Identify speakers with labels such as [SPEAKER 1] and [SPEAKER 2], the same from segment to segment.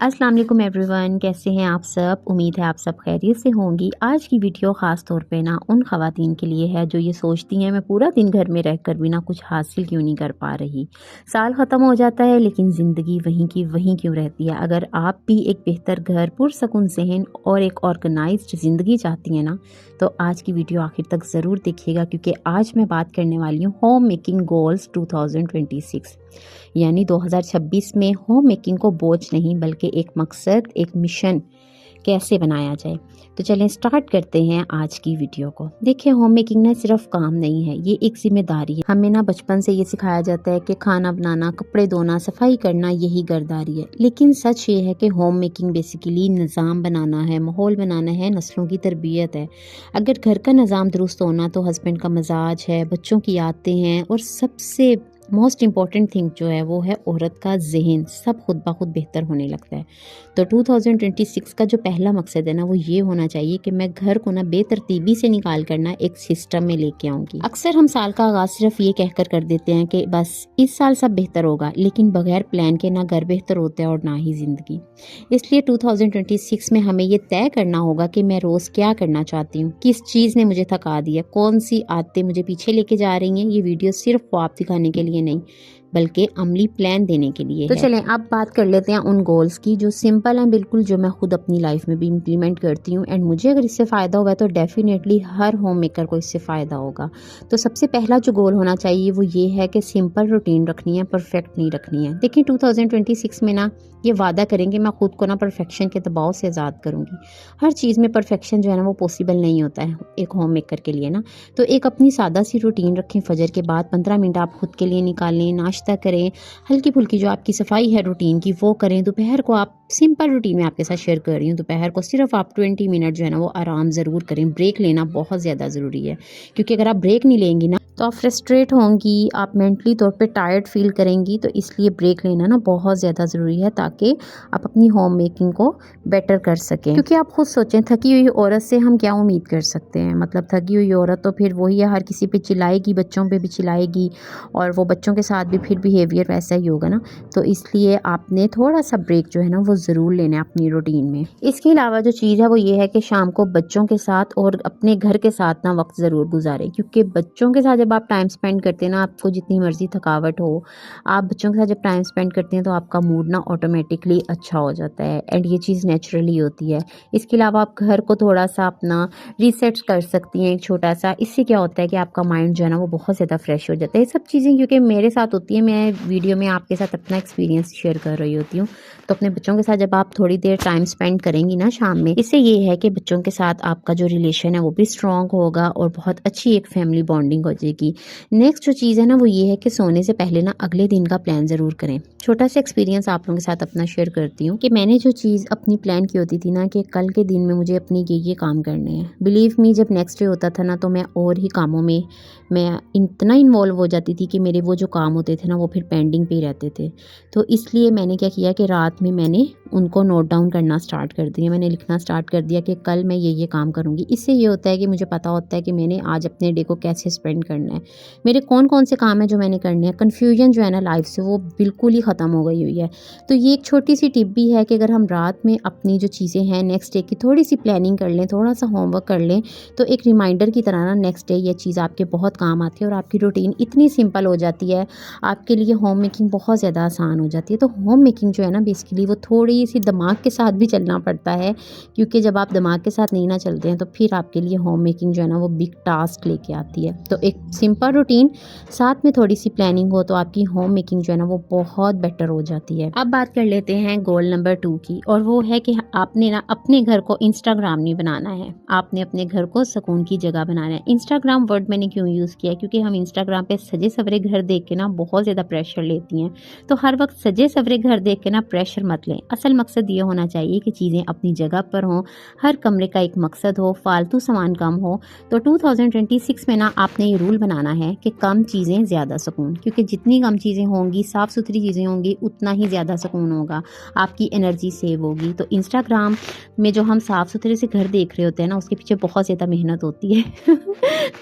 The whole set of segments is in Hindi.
[SPEAKER 1] अस्सलाम वालेकुम एवरीवन, कैसे हैं आप सब। उम्मीद है आप सब खैरियत से होंगी। आज की वीडियो ख़ास तौर पे ना उन ख़वातीन के लिए है जो ये सोचती हैं मैं पूरा दिन घर में रहकर भी ना कुछ हासिल क्यों नहीं कर पा रही। साल ख़त्म हो जाता है लेकिन ज़िंदगी वहीं की वहीं क्यों रहती है। अगर आप भी एक बेहतर घर, पुरसकून ज़हन और एक ऑर्गेनाइज्ड ज़िंदगी चाहती हैं ना, तो आज की वीडियो आखिर तक ज़रूर देखिएगा, क्योंकि आज मैं बात करने वाली हूँ होम मेकिंग गोल्स 2026, यानी 2026 में होम मेकिंग को बोझ नहीं बल्कि एक मकसद, एक मिशन कैसे बनाया जाए। तो चलें स्टार्ट करते हैं आज की वीडियो को। देखिए, होम मेकिंग ना सिर्फ काम नहीं है, ये एक जिम्मेदारी है। हमें ना बचपन से ये सिखाया जाता है कि खाना बनाना, कपड़े धोना, सफाई करना यही गर्दारी है। लेकिन सच ये है कि होम मेकिंग बेसिकली निज़ाम बनाना है, माहौल बनाना है, नस्लों की तरबियत है। अगर घर का निज़ाम दुरुस्त होना तो हस्बैंड का मिजाज है, बच्चों की आदतें हैं और सबसे मोस्ट इम्पॉर्टेंट थिंग जो है वो है औरत का जहन, सब खुद ब खुद बेहतर होने लगता है। तो 2026 का जो पहला मकसद है ना वो ये होना चाहिए कि मैं घर को ना बेतरतीबी से निकाल कर ना एक सिस्टम में लेके आऊँगी। अक्सर हम साल का आगाज़ सिर्फ ये कहकर कर देते हैं कि बस इस साल सब बेहतर होगा, लेकिन बगैर प्लान के ना घर बेहतर होता है और ना ही ज़िंदगी। इसलिए 2026 में हमें ये तय करना होगा कि मैं रोज़ क्या करना चाहती हूँ, किस चीज़ ने मुझे थका दिया, कौन सी आदतें मुझे पीछे लेके जा रही हैं। ये वीडियो सिर्फ ख्वाब दिखाने के लिए नहीं बल्कि अमली प्लान देने के लिए तो है। चलें अब बात कर लेते हैं उन गोल्स की जो सिंपल हैं बिल्कुल, जो मैं खुद अपनी लाइफ में भी इम्प्लीमेंट करती हूँ एंड मुझे अगर इससे फ़ायदा हुआ है तो डेफिनेटली हर होम मेकर को इससे फ़ायदा होगा। तो सबसे पहला जो गोल होना चाहिए वो ये है कि सिंपल रूटीन रखनी है, परफेक्ट नहीं रखनी है। देखिए 2026 में ना ये वादा करेंगे मैं खुद को ना परफेक्शन के दबाव से आज़ाद करूँगी। हर चीज़ में परफेक्शन जो है ना वो पॉसिबल नहीं होता है एक होम मेकर के लिए ना। तो एक अपनी सादा सी रूटीन रखें। फजर के बाद 15 मिनट आप खुद के लिए निकालें, नाश्ता करें, हल्की फुल्की जो आपकी सफाई है रूटीन की वो करें। दोपहर को आप सिंपल रूटीन में आपके साथ शेयर कर रही हूँ, दोपहर को सिर्फ आप 20 मिनट जो है ना वो आराम ज़रूर करें। ब्रेक लेना बहुत ज़्यादा ज़रूरी है, क्योंकि अगर आप ब्रेक नहीं लेंगी ना तो आप फ्रस्ट्रेट होंगी, आप मेंटली तौर पे टायर्ड फील करेंगी। तो इसलिए ब्रेक लेना ना बहुत ज़्यादा ज़रूरी है ताकि आप अपनी होम मेकिंग को बेटर कर सकें। क्योंकि आप खुद सोचें, थकी हुई औरत से हम क्या उम्मीद कर सकते हैं। मतलब थकी हुई औरत तो फिर वही है, हर किसी पे चिल्लाएगी, बच्चों पे भी चिल्लाएगी और वो बच्चों के साथ भी फिर बिहेवियर वैसा ही होगा ना। तो इसलिए आपने थोड़ा सा ब्रेक जो है ना वो ज़रूर लेना है अपनी रूटीन में। इसके अलावा जो चीज़ है वो ये है कि शाम को बच्चों के साथ और अपने घर के साथ ना वक्त ज़रूर गुजारें, क्योंकि बच्चों के साथ जब आप टाइम स्पेंड करते हैं ना, आपको जितनी मर्जी थकावट हो, आप बच्चों के साथ जब टाइम स्पेंड करते हैं तो आपका मूड ना ऑटोमेटिकली अच्छा हो जाता है एंड ये चीज़ नेचुरली होती है। इसके अलावा आप घर को थोड़ा सा अपना रीसेट कर सकती हैं एक छोटा सा। इससे क्या होता है कि आपका माइंड जो है ना वो बहुत ज़्यादा फ्रेश हो जाता है। ये सब चीज़ें क्योंकि मेरे साथ होती है, मैं वीडियो में आपके साथ अपना एक्सपीरियंस शेयर कर रही होती हूँ। तो अपने बच्चों के साथ जब आप थोड़ी देर टाइम स्पेंड करेंगी ना शाम में, इससे ये है कि बच्चों के साथ आपका जो रिलेशन है वो भी स्ट्रॉन्ग होगा और बहुत अच्छी एक फैमिली बॉन्डिंग हो जाएगी। नेक्स्ट जो चीज़ है ना वो ये है कि सोने से पहले ना अगले दिन का प्लान ज़रूर करें। छोटा सा एक्सपीरियंस आप लोगों के साथ अपना शेयर करती हूँ कि मैंने जो चीज़ अपनी प्लान की होती थी ना कि कल के दिन में मुझे अपनी ये काम करने हैं, बिलीव मी जब नेक्स्ट डे होता था ना तो मैं और ही कामों में मैं इतना इन्वॉल्व हो जाती थी कि मेरे वो जो काम होते थे ना वो फिर पेंडिंग पे ही रहते थे। तो इसलिए मैंने क्या किया कि रात में मैंने उनको नोट डाउन करना स्टार्ट कर दिया। मैंने लिखना स्टार्ट कर दिया कि कल मैं ये काम करूँगी। इससे ये होता है कि मुझे पता होता है कि मैंने आज अपने डे को कैसे स्पेंड करना है, मेरे कौन कौन से काम है जो मैंने करने हैं। कन्फ्यूजन जो है ना लाइफ से वो बिल्कुल ही ख़त्म हो गई हुई है। तो ये एक छोटी सी टिप भी है कि अगर हम रात में अपनी जो चीज़ें हैं नेक्स्ट डे की थोड़ी सी प्लानिंग कर लें, थोड़ा सा होमवर्क कर लें, तो एक रिमाइंडर की तरह ना नेक्स्ट डे ये चीज़ आपके बहुत काम आती है और आपकी रूटीन इतनी सिंपल हो जाती है, आपके लिए होम मेकिंग बहुत ज़्यादा आसान हो जाती है। तो होम मेकिंग जो है ना बेसिकली वो थोड़ी सी दिमाग के साथ भी चलना पड़ता है, क्योंकि जब आप दिमाग के साथ नहीं ना चलते हैं तो फिर आपके लिए होम मेकिंग जो है ना वो बिग टास्क लेके आती है। तो एक सिंपल रूटीन साथ में थोड़ी सी प्लानिंग हो तो आपकी होम मेकिंग जो है ना वो बहुत बेटर हो जाती है। अब बात कर लेते हैं गोल नंबर 2 की, और वो है कि आपने ना अपने घर को इंस्टाग्राम नहीं बनाना है, आपने अपने घर को सुकून की जगह बनाना है। इंस्टाग्राम वर्ड मैंने क्यों यूज़ किया, क्योंकि हम इंस्टाग्राम पे सजे सवरे घर देख के ना बहुत ज़्यादा प्रेशर लेती हैं। तो हर वक्त सजे सवरे घर देख के ना प्रेशर मत लें। असल मकसद ये होना चाहिए कि चीज़ें अपनी जगह पर हों, हर कमरे का एक मकसद हो, फालतू सामान कम हो। तो 2026 में ना आपने ये रूल बनाना है कि कम चीज़ें ज़्यादा सुकून, क्योंकि जितनी कम चीज़ें होंगी, साफ़ सुथरी चीज़ें होंगी, उतना ही ज़्यादा सुकून होगा, आपकी एनर्जी सेव होगी। तो इंस्टाग्राम में जो हम साफ़ सुथरे से घर देख रहे होते हैं ना, उसके पीछे बहुत ज़्यादा मेहनत होती है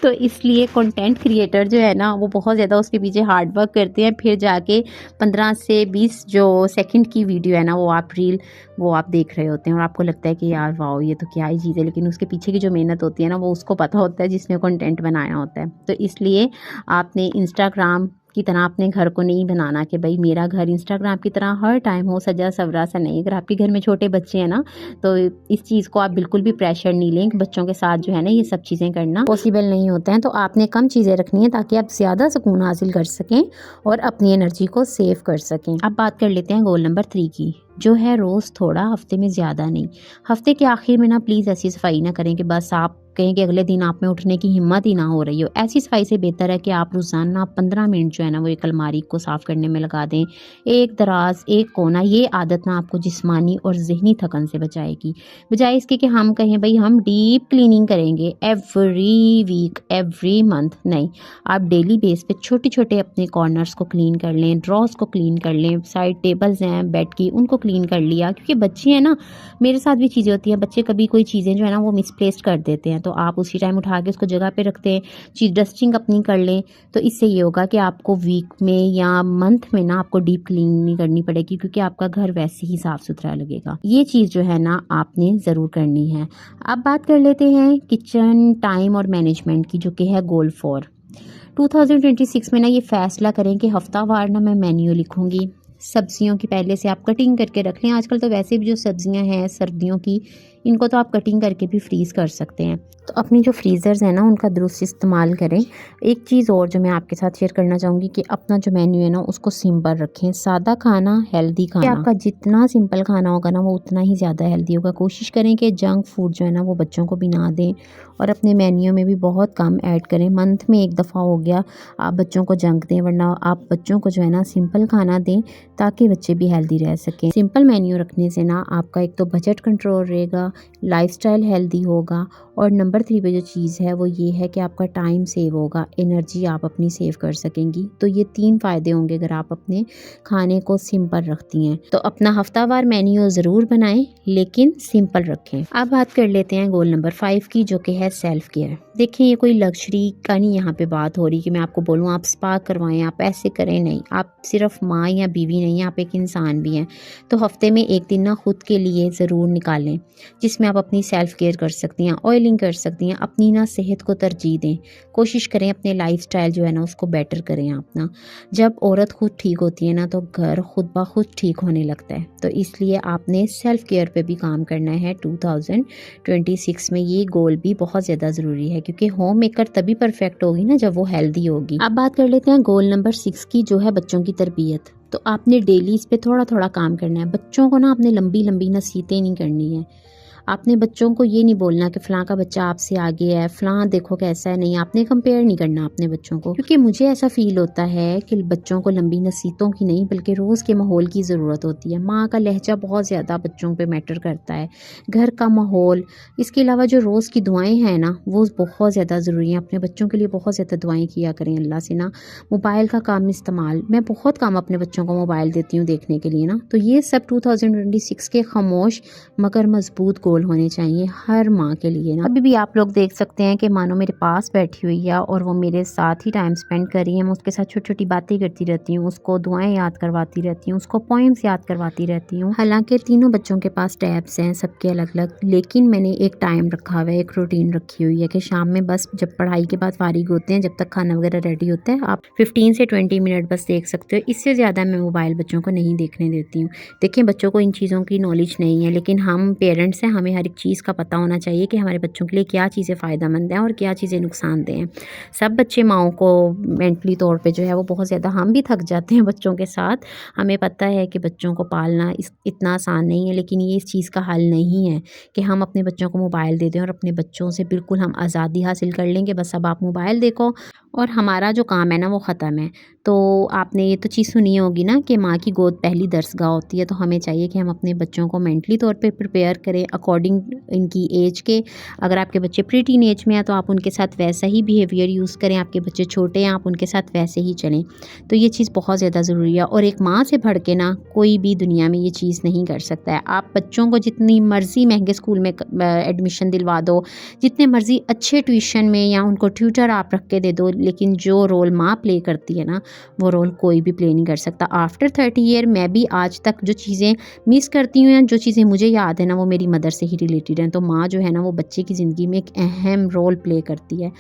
[SPEAKER 1] तो इसलिए कंटेंट क्रिएटर जो है ना, वो बहुत ज़्यादा उसके पीछे हार्ड वर्क करते हैं, फिर जाके 15 से 20 जो सेकंड की वीडियो है ना, वो आप देख रहे होते हैं और आपको लगता है कि यार वाओ, ये तो क्या ही चीज़ है, लेकिन उसके पीछे की जो मेहनत होती है ना, वो उसको पता होता है जिसने कंटेंट बनाया होता है। तो इसलिए आपने इंस्टाग्राम की तरह अपने घर को नहीं बनाना कि भाई मेरा घर इंस्टाग्राम की तरह हर टाइम हो सजा सवरा सा, नहीं। अगर आपके घर में छोटे बच्चे हैं ना, तो इस चीज़ को आप बिल्कुल भी प्रेशर नहीं लें कि बच्चों के साथ जो है ना, ये सब चीज़ें करना पॉसिबल नहीं होता है। तो आपने कम चीज़ें रखनी है ताकि आप ज़्यादा सुकून हासिल कर सकें और अपनी एनर्जी को सेव कर सकें। अब बात कर लेते हैं गोल नंबर 3 की, जो है रोज़ थोड़ा, हफ्ते में ज़्यादा नहीं। हफ्ते के आखिर में ना प्लीज़ ऐसी सफाई ना करें कि बस आप कहें कि अगले दिन आप में उठने की हिम्मत ही ना हो रही हो। ऐसी सफाई से बेहतर है कि आप रोज़ाना 15 मिनट जो है ना, वो एक अलमारी को साफ़ करने में लगा दें, एक दराज, एक कोना। ये आदत ना आपको जिस्मानी और ज़हनी थकन से बचाएगी, बजाय इसके कि हम कहें भाई हम डीप क्लीनिंग करेंगे एवरी वीक, एवरी मंथ। नहीं, आप डेली बेस पे छोटे छोटे अपने कॉर्नर्स को क्लीन कर लें, ड्रॉर्स को क्लीन कर लें, साइड टेबल्स हैं बेड की, उनको क्लीन कर लिया। क्योंकि बच्चे हैं ना, मेरे साथ भी चीज़ें होती हैं, बच्चे कभी कोई चीज़ें जो है ना, वो मिसप्लेस्ड कर देते हैं, तो आप उसी टाइम उठा के उसको जगह पे रखते हैं, चीज़ डस्टिंग अपनी कर लें। तो इससे ये होगा कि आपको वीक में या मंथ में ना आपको डीप क्लीनिंग नहीं करनी पड़ेगी, क्योंकि आपका घर वैसे ही साफ़ सुथरा लगेगा। ये चीज़ जो है ना, आपने ज़रूर करनी है। अब बात कर लेते हैं किचन टाइम और मैनेजमेंट की, जो कि है गोल 4। 2026 में ना ये फ़ैसला करें कि हफ्तावार ना मैं मेन्यू लिखूँगी। सब्जियों की पहले से आप कटिंग करके रख लें। आजकल तो वैसे भी जो सब्जियां हैं सर्दियों की, इनको तो आप कटिंग करके भी फ्रीज़ कर सकते हैं। तो अपनी जो फ्रीज़र्स हैं ना, उनका दुरुस्त इस्तेमाल करें। एक चीज़ और जो मैं आपके साथ शेयर करना चाहूँगी कि अपना जो मेन्यू है ना, उसको सिंपल रखें। सादा खाना, हेल्दी खाना। आपका जितना सिंपल खाना होगा ना, वो उतना ही ज़्यादा हेल्दी होगा। कोशिश करें कि जंक फूड जो है ना, वो बच्चों को भी ना दें और अपने मेन्यू में भी बहुत कम ऐड करें। मंथ में एक दफ़ा हो गया आप बच्चों को जंक दें, वरना आप बच्चों को जो है ना सिंपल खाना दें, ताकि बच्चे भी हेल्दी रह सकें। सिंपल मेन्यू रखने से ना आपका एक तो बजट कंट्रोल रहेगा, लाइफस्टाइल हेल्दी होगा, और नंबर 3 पे जो चीज़ है वो ये है कि आपका टाइम सेव होगा, एनर्जी आप अपनी सेव कर सकेंगी। तो ये 3 फ़ायदे होंगे अगर आप अपने खाने को सिंपल रखती हैं। तो अपना हफ्तावार मेन्यू ज़रूर बनाएं, लेकिन सिंपल रखें। अब बात कर लेते हैं गोल नंबर 5 की, जो कि है सेल्फ केयर। देखिए, ये कोई लग्जरी का नहीं यहाँ पे बात हो रही कि मैं आपको बोलूँ आप स्पा करवाएं, आप ऐसे करें। नहीं, आप सिर्फ माँ या बीवी नहीं, आप एक इंसान भी हैं। तो हफ्ते में एक दिन ना खुद के लिए ज़रूर निकालें, जिसमें आप अपनी सेल्फ केयर कर सकती हैं, ऑयलिंग कर सकती हैं, अपनी ना सेहत को तरजीह दें। कोशिश करें अपने लाइफस्टाइल जो है ना, उसको बेटर करें आप ना। जब औरत खुद ठीक होती है ना, तो घर खुद ब खुद ठीक होने लगता है। तो इसलिए आपने सेल्फ केयर पे भी काम करना है 2026 में। ये गोल भी बहुत ज़्यादा ज़रूरी है, क्योंकि होम मेकर तभी परफेक्ट होगी ना जब वो हेल्दी होगी। अब बात कर लेते हैं गोल नंबर 6 की, जो है बच्चों की तरबियत। तो आपने डेली इस पे थोड़ा थोड़ा काम करना है। बच्चों को ना आपने लंबी लंबी नसीहतें नहीं करनी है। आपने बच्चों को ये नहीं बोलना कि फ़लाँ का बच्चा आपसे आगे है, फ़लाँ देखो कैसा है। नहीं, आपने कंपेयर नहीं करना अपने बच्चों को, क्योंकि मुझे ऐसा फ़ील होता है कि बच्चों को लंबी नसीहतों की नहीं, बल्कि रोज़ के माहौल की ज़रूरत होती है। माँ का लहजा बहुत ज़्यादा बच्चों पे मैटर करता है, घर का माहौल। इसके अलावा जो रोज़ की दुआएँ हैं ना, वो बहुत ज़्यादा ज़रूरी हैं। अपने बच्चों के लिए बहुत ज़्यादा दुआएँ किया करें अल्लाह से ना। मोबाइल का कम इस्तेमाल, मैं बहुत कम अपने बच्चों को मोबाइल देती हूँ देखने के लिए ना। तो ये सब 2026 के खामोश मगर मजबूत गोल होने चाहिए हर माँ के लिए ना। अभी भी आप लोग देख सकते हैं कि मानो मेरे पास बैठी हुई है और वो मेरे साथ ही टाइम स्पेंड कर रही है। मैं उसके साथ छोटी छोटी बातें करती रहती हूँ, उसको दुआएं याद करवाती रहती हूँ, उसको पोइम्स याद करवाती रहती हूँ। हालांकि तीनों बच्चों के पास टैब्स हैं, सबके अलग अलग, लेकिन मैंने एक टाइम रखा हुआ है, एक रूटीन रखी हुई है कि शाम में बस जब पढ़ाई के बाद फारिग होते हैं, जब तक खाना वगैरह रेडी होता है, आप 15 से 20 मिनट बस देख सकते हो। इससे ज़्यादा मैं मोबाइल बच्चों को नहीं देखने देती हूँ। देखिए, बच्चों को इन चीज़ों की नॉलेज नहीं है, लेकिन हम पेरेंट्स हैं, हमें हर एक चीज़ का पता होना चाहिए कि हमारे बच्चों के लिए क्या चीज़ें फ़ायदेमंद हैं और क्या चीज़ें नुकसानदेह हैं। सब बच्चे माँओं को मेंटली तौर पे जो है वो बहुत ज़्यादा, हम भी थक जाते हैं बच्चों के साथ। हमें पता है कि बच्चों को पालना इतना आसान नहीं है, लेकिन ये इस चीज़ का हल नहीं है कि हम अपने बच्चों को मोबाइल दे दें और अपने बच्चों से बिल्कुल हम आज़ादी हासिल कर लेंगे। बस अब आप मोबाइल देखो और हमारा जो काम है ना वो ख़त्म है। तो आपने ये तो चीज़ सुनी होगी ना कि माँ की गोद पहली दरसगाह होती है। तो हमें चाहिए कि हम अपने बच्चों को मेंटली तौर पे प्रिपेयर करें, अकॉर्डिंग अकॉर्डिंग इनकी एज के। अगर आपके बच्चे प्री टीन एज में हैं तो आप उनके साथ वैसा ही बिहेवियर यूज़ करें, आपके बच्चे छोटे हैं आप उनके साथ वैसे ही चलें। तो ये चीज़ बहुत ज़्यादा ज़रूरी है और एक माँ से बढ़ के ना कोई भी दुनिया में ये चीज़ नहीं कर सकता है। आप बच्चों को जितनी मर्ज़ी महंगे स्कूल में एडमिशन दिलवा दो, जितने मर्ज़ी अच्छे ट्यूशन में या उनको ट्यूटर आप रख के दे दो, लेकिन जो रोल माँ प्ले करती है ना वो रोल कोई भी प्ले नहीं कर सकता। आफ्टर 30 ईयर मैं भी आज तक जो चीज़ें मिस करती हूँ या जो चीज़ें मुझे याद है ना वो मेरी मदर से ही रिलेटेड हैं। तो माँ जो है ना वो बच्चे की ज़िंदगी में एक अहम रोल प्ले करती है।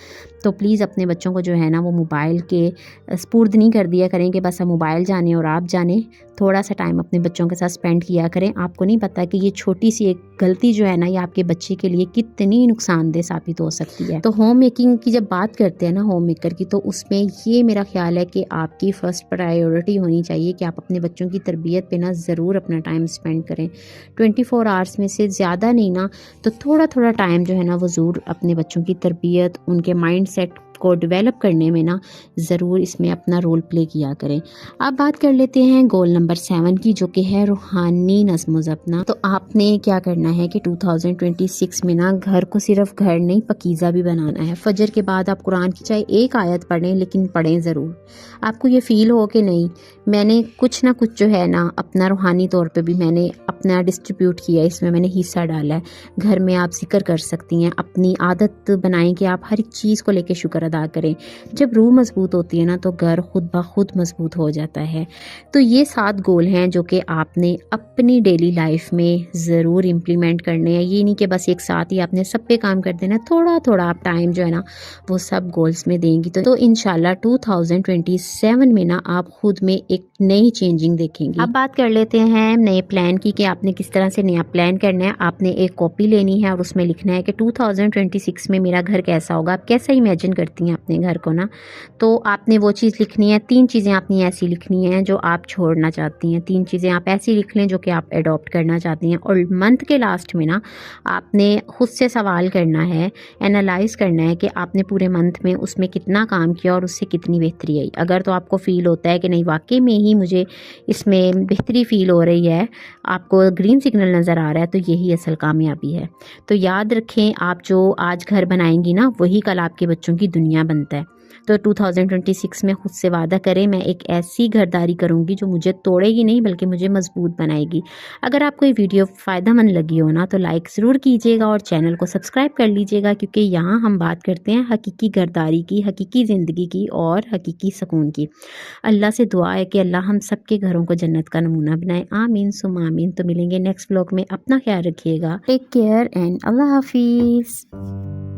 [SPEAKER 1] तो प्लीज़ अपने बच्चों को जो है ना वो मोबाइल के स्पुर्द नहीं कर दिया करें कि बस हम मोबाइल जाने और आप जाने। थोड़ा सा टाइम अपने बच्चों के साथ स्पेंड किया करें। आपको नहीं पता कि ये छोटी सी एक गलती जो है ना ये आपके बच्चे के लिए कितनी नुकसानदेह साबित हो सकती है। तो होम मेकिंग की जब बात करते हैं ना होम मेकर की, तो उसमें ये मेरा ख्याल है कि आपकी फ़र्स्ट प्रायोरिटी होनी चाहिए कि आप अपने बच्चों की तरबियत पे ना ज़रूर अपना टाइम स्पेंड करें। 24 आवर्स में से ज़्यादा नहीं ना तो थोड़ा थोड़ा टाइम जो है ना वो ज़रूर अपने बच्चों की तरबियत, उनके माइंड सेट को डेवलप करने में ना ज़रूर इसमें अपना रोल प्ले किया करें। अब बात कर लेते हैं गोल नंबर 7 की, जो कि है रूहानी नज़्म-ओ-ज़ब्त। तो आपने क्या करना है कि 2026 में ना घर को सिर्फ घर नहीं पकीज़ा भी बनाना है। फजर के बाद आप कुरान की चाहे एक आयत पढ़ें लेकिन पढ़ें ज़रूर। आपको ये फ़ील हो कि नहीं मैंने कुछ ना कुछ जो है ना अपना रूहानी तौर पे भी मैंने अपना डिस्ट्रीब्यूट किया, इसमें मैंने हिस्सा डाला है। घर में आप ज़िक्र कर सकती हैं, अपनी आदत बनाएं कि आप हर एक चीज़ को लेके शुक्र अदा करें। जब रूह मजबूत होती है ना तो घर खुद ब खुद मजबूत हो जाता है। तो ये 7 गोल हैं जो कि आपने अपनी डेली लाइफ में ज़रूर इम्प्लीमेंट करने हैं। ये नहीं कि बस एक साथ ही आपने सब पे काम कर देना, थोड़ा थोड़ा आप टाइम जो है ना वो सब गोल्स में देंगी तो इंशाल्लाह 2027 में ना आप खुद में एक नई चेंजिंग देखेंगी। अब बात कर लेते हैं नए प्लान की कि आपने किस तरह से नया प्लान करना है। आपने एक कॉपी लेनी है और उसमें लिखना है कि 2026 में मेरा घर कैसा होगा। आप कैसा इमेजिन करती हैं अपने घर को ना, तो आपने वो चीज़ लिखनी है। 3 चीज़ें आपने ऐसी लिखनी हैं जो आप छोड़ना चाहती हैं, 3 चीज़ें आप ऐसी लिख लें जो कि आप अडॉप्ट करना चाहती हैं। और मंथ के लास्ट में ना आपने खुद से सवाल करना है, एनालाइज करना है कि आपने पूरे मंथ में उसमें कितना काम किया और उससे कितनी बेहतरी आई। अगर तो आपको फ़ील होता है कि नहीं वाकई में ही मुझे इसमें बेहतरी फ़ील हो रही है, आपको ग्रीन सिग्नल नज़र आ रहा है, तो यही असल कामयाबी है। तो याद रखें आप जो आज घर बनाएंगी ना वही कल आपके बच्चों की दुनिया बनता है। तो 2026 में खुद से वादा करें मैं एक ऐसी घरदारी करूंगी जो मुझे तोड़ेगी नहीं बल्कि मुझे मजबूत बनाएगी। अगर आपको ये वीडियो फ़ायदेमंद लगी हो ना तो लाइक ज़रूर कीजिएगा और चैनल को सब्सक्राइब कर लीजिएगा, क्योंकि यहाँ हम बात करते हैं हकीकी घरदारी की, हकीकी ज़िंदगी की और हकीकी सुकून की। अल्लाह से दुआ है कि अल्लाह हम सब के घरों को जन्नत का नमूना बनाए। आमीन सुम्मा आमीन। तो मिलेंगे नेक्स्ट व्लॉग में। अपना ख्याल रखिएगा। टेक केयर एंड अल्लाह हाफिज़।